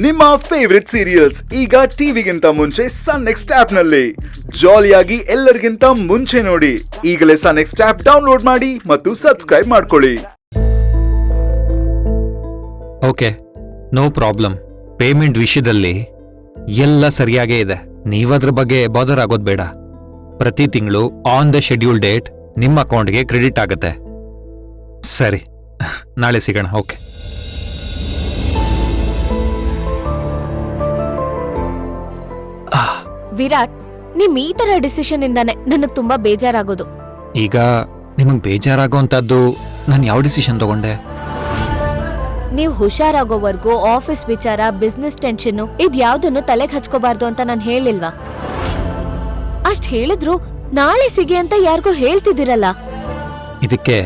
ನಿಮ್ಮ favourite serials ಈಗ ಟಿವಿಗಿಂತ ಮುಂಚೆ ಸನ್ ನೆಕ್ಸ್ಟ್ ಆಪ್ ನಲ್ಲಿ ಜಾಲಿಯಾಗಿ ಎಲ್ಲರಿಗಿಂತ ಮುಂಚೆ ನೋಡಿ. ಈಗಲೇ ಸನ್ ನೆಕ್ಸ್ಟ್ ಆಪ್ ಡೌನ್ಲೋಡ್ ಮಾಡಿ ಮತ್ತು ಸಬ್ಸ್ಕ್ರೈಬ್ ಮಾಡ್ಕೊಳ್ಳಿ. Okay, no problem. ಪೇಮೆಂಟ್ ವಿಷಯದಲ್ಲಿ ಎಲ್ಲ ಸರಿಯಾಗೇ ಇದೆ. ನೀವದ್ರ ಬಗ್ಗೆ ಬಾದರ್ ಆಗೋದು ಬೇಡ. ಪ್ರತಿ ತಿಂಗಳು ಆನ್ ದ ಶೆಡ್ಯೂಲ್ ಡೇಟ್ ನಿಮ್ಮ ಅಕೌಂಟ್ಗೆ ಕ್ರೆಡಿಟ್ ಆಗುತ್ತೆ. ಸರಿ, ನಾಳೆ ಸಿಗೋಣ. ಓಕೆ. ವಿರಾಟ್, ನಿಮ್ ಈ ತರ ಡಿಸಿಷನ್ ಇಂದಾನೆ ನನಗ್ ತುಂಬಾ ಬೇಜಾರಾಗೋದು. ಈಗ ನಿಮಗ್ ಬೇಜಾರಾಗೋಂಥದ್ದು ನಾನು ಯಾವ ಡಿಸಿಷನ್ ತಗೊಂಡೆ? ನೀವ್ ಹುಷಾರಾಗೋವರ್ಗೂ ಆಫೀಸ್ ವಿಚಾರ, ಬಿಸ್ನೆಸ್ ಟೆನ್ಷನ್ ಇದ್ಯಾವ್ದನ್ನು ತಲೆಗೆ ಹಚ್ಕೋಬಾರ್ದು ಅಂತ ನಾನ್ ಹೇಳಿಲ್ವಾ? ಅಷ್ಟ್ ಹೇಳಿದ್ರು ನಾಳೆ ಸಿಗಿ ಅಂತ ಯಾರಿಗೂ ಹೇಳ್ತಿದ್ದೀರಲ್ಲ. ಇದಕ್ಕೆ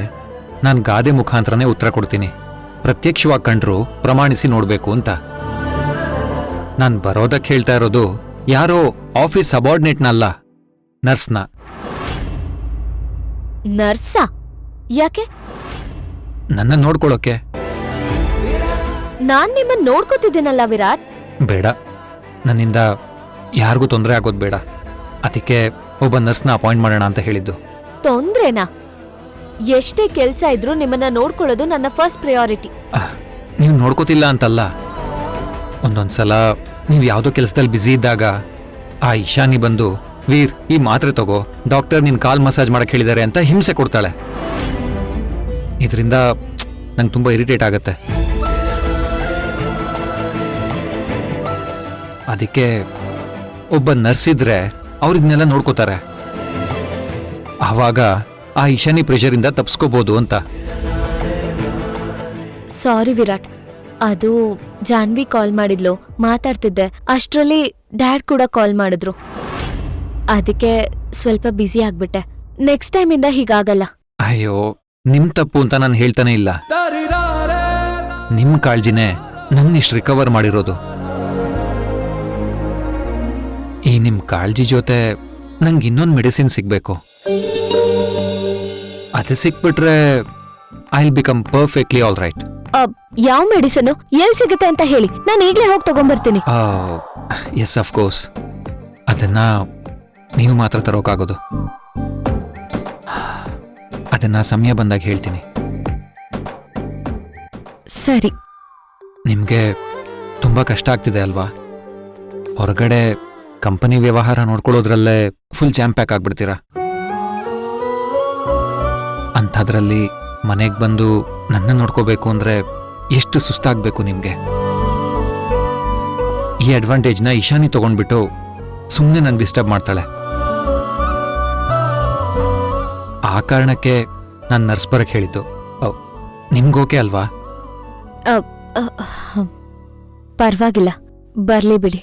ನಾನ್ ಗಾದೆ ಮುಖಾಂತರನೇ ಉತ್ತರ ಕೊಡ್ತೀನಿ. ಪ್ರತ್ಯಕ್ಷವಾಗಿ ಕಂಡ್ರು ಪ್ರಮಾಣಿಸಿ ನೋಡ್ಬೇಕು ಅಂತ. ನಾನ್ ಬರೋದಕ್ಕೆ ಹೇಳ್ತಾ ಇರೋದು ಯಾರೋ ಆಫೀಸ್ ಸಬಾರ್ಡಿನೇಟ್ನಲ್ಲ, ನರ್ಸ್ನ. ನರ್ಸಾ? ಯಾಕೆ? ನನ್ನ ನೋಡ್ಕೊಳ್ಳೋಕೆ. ನಾನ್ ನಿಮ್ಮನ್ ನೋಡ್ಕೋತಿದ್ದೀನಲ್ಲ ವಿರಾಟ್. ಬೇಡ, ನನ್ನಿಂದ ಯಾರಿಗೂ ತೊಂದರೆ ಆಗೋದು ಬೇಡ. ಅದಕ್ಕೆ ಒಬ್ಬ ನರ್ಸ್ನ ಅಪಾಯಿಂಟ್ ಮಾಡೋಣ ಅಂತ ಹೇಳಿದ್ದು. ತೊಂದ್ರೆನಾ? ಎಷ್ಟೇ ಕೆಲ್ಸ ಇದ್ರೂ ನಿಮ್ಮನ್ನ ನೋಡ್ಕೊಳ್ಳೋದು ನನ್ನ ಫಸ್ಟ್ ಪ್ರಯಾರಿಟಿ. ನೀವು ನೋಡ್ಕೋತಿಲ್ಲ ಅಂತಲ್ಲ. ಒಂದೊಂದ್ಸಲ ನೀವು ಯಾವುದೋ ಕೆಲಸದಲ್ಲಿ ಬ್ಯುಸಿ ಇದ್ದಾಗ ಆ ಇಶಾನಿ ಬಂದು, ವೀರ್ ಈ ಮಾತ್ರೆ ತಗೋ, ಡಾಕ್ಟರ್ ನಿನ್ ಕಾಲ್ ಮಸಾಜ್ ಮಾಡಕ್ ಹೇಳಿದ್ದಾರೆ ಅಂತ ಹಿಂಸೆ ಕೊಡ್ತಾಳೆ. ಇದರಿಂದ ನಂಗೆ ತುಂಬಾ ಇರಿಟೇಟ್ ಆಗತ್ತೆ. ಅದಕ್ಕೆ ಒಬ್ಬ ನರ್ಸ್ ಇದ್ರೆ ಅವ್ರು ಇದನ್ನೆಲ್ಲ ನೋಡ್ಕೋತಾರೆ. ಆವಾಗ ಆ ಇಶಾನಿ ಪ್ರೆಷರಿಂದ ತಪ್ಸ್ಕೋಬಹುದು ಅಂತ. ಸಾರಿ ವಿರಾಟ್, ಅದು ಜಾನ್ವಿ ಕಾಲ್ ಮಾಡಿದ್ಲು, ಮಾತಾಡ್ತಿದ್ದೆ. ಅಷ್ಟ್ರಲ್ಲಿ ಡ್ಯಾಡ್ ಕೂಡ ಕಾಲ್ ಮಾಡಿದ್ರು. ಅದಕ್ಕೆ ಸ್ವಲ್ಪ ಬ್ಯುಸಿ ಆಗ್ಬಿಟ್ಟೆ. ನೆಕ್ಸ್ಟ್ ಟೈಮ್ ಇಂದ ಹೀಗಾಗಲ್ಲ. ಅಯ್ಯೋ, ನಿಮ್ ತಪ್ಪು ಅಂತ ನಾನು ಹೇಳ್ತಾನೆ ಇಲ್ಲ. ನಿಮ್ ಕಾಳಜಿನೇ ನನ್ನಿಷ್ಟು ರಿಕವರ್ ಮಾಡಿರೋದು. ಈ ನಿಮ್ ಕಾಳಜಿ ಜೊತೆ ನಂಗೆ ಇನ್ನೊಂದು ಮೆಡಿಸಿನ್ ಸಿಗ್ಬೇಕು. ಅದು ಸಿಕ್ಬಿಟ್ರೆ I will become perfectly all right. ಯಾವ ಮೆಡಿಸನ್ ಎಲ್ ಸಿಗುತ್ತೆ ಅಂತ ಹೇಳಿ, ನಾನು ಈಗಲೇ ಹೋಗಿ ತಗೊಂಡ್ಬರ್ತೀನಿ. S, of course. ಅದನ್ನ ನೀವು ಮಾತ್ರ ತರೋಕಾಗೋದು. ಅದನ್ನ ಸಮಯ ಬಂದಾಗ ಹೇಳ್ತೀನಿ. ಸರಿ. ನಿಮ್ಗೆ ತುಂಬಾ ಕಷ್ಟ ಆಗ್ತಿದೆ ಅಲ್ವಾ? ಹೊರಗಡೆ ಕಂಪನಿ ವ್ಯವಹಾರ ನೋಡ್ಕೊಳ್ಳೋದ್ರಲ್ಲೇ ಫುಲ್ ಜಾಮ್ ಪ್ಯಾಕ್ ಆಗ್ಬಿಡ್ತೀರಾ. ಅಂಥದ್ರಲ್ಲಿ ಮನೆಗೆ ಬಂದು ನನ್ನ ನೋಡ್ಕೋಬೇಕು ಅಂದ್ರೆ ಎಷ್ಟು ಸುಸ್ತಾಗ್ಬೇಕು ನಿಮ್ಗೆ. ಈ ಅಡ್ವಾಂಟೇಜ್ನ ಇಶಾನಿ ತಗೊಂಡ್ಬಿಟ್ಟು ಸುಮ್ಮನೆ ನನ್ ಡಿಸ್ಟರ್ಬ್ ಮಾಡ್ತಾಳೆ. ಆ ಕಾರಣಕ್ಕೆ ನಾನು ನರ್ಸ್ ಬರಕ್ ಹೇಳಿದ್ದು. ನಿಮ್ಗೋಕೆ ಅಲ್ವಾ? ಪರವಾಗಿಲ್ಲ, ಬರ್ಲಿ ಬಿಡಿ.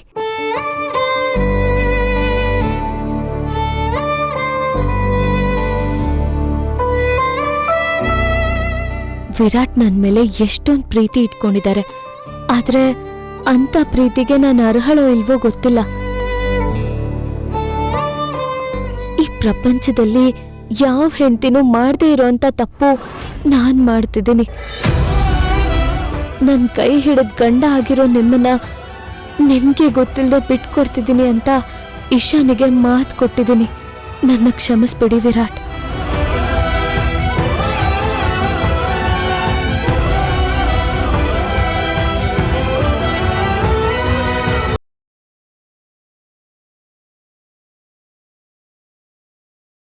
ವಿರಾಟ್ ನನ್ ಮೇಲೆ ಎಷ್ಟೊಂದು ಪ್ರೀತಿ ಇಟ್ಕೊಂಡಿದ್ದಾರೆ. ಆದ್ರೆ ಅಂತ ಪ್ರೀತಿಗೆ ನಾನು ಅರ್ಹಳೋ ಇಲ್ವೋ ಗೊತ್ತಿಲ್ಲ. ಈ ಪ್ರಪಂಚದಲ್ಲಿ ಯಾವ ಹೆಂಡತಿನೂ ಮಾಡದೇ ಇರೋಂತ ತಪ್ಪು ನಾನ್ ಮಾಡ್ತಿದ್ದೀನಿ. ನನ್ ಕೈ ಹಿಡಿದ್ ಗಂಡ ಆಗಿರೋ ನಿಮ್ಮನ್ನ ನಿಮ್ಗೆ ಗೊತ್ತಿಲ್ಲದೆ ಬಿಟ್ಕೊಡ್ತಿದ್ದೀನಿ ಅಂತ ಇಶಾನಿಗೆ ಮಾತು ಕೊಟ್ಟಿದ್ದೀನಿ. ನನ್ನ ಕ್ಷಮಿಸ್ಬಿಡಿ ವಿರಾಟ್.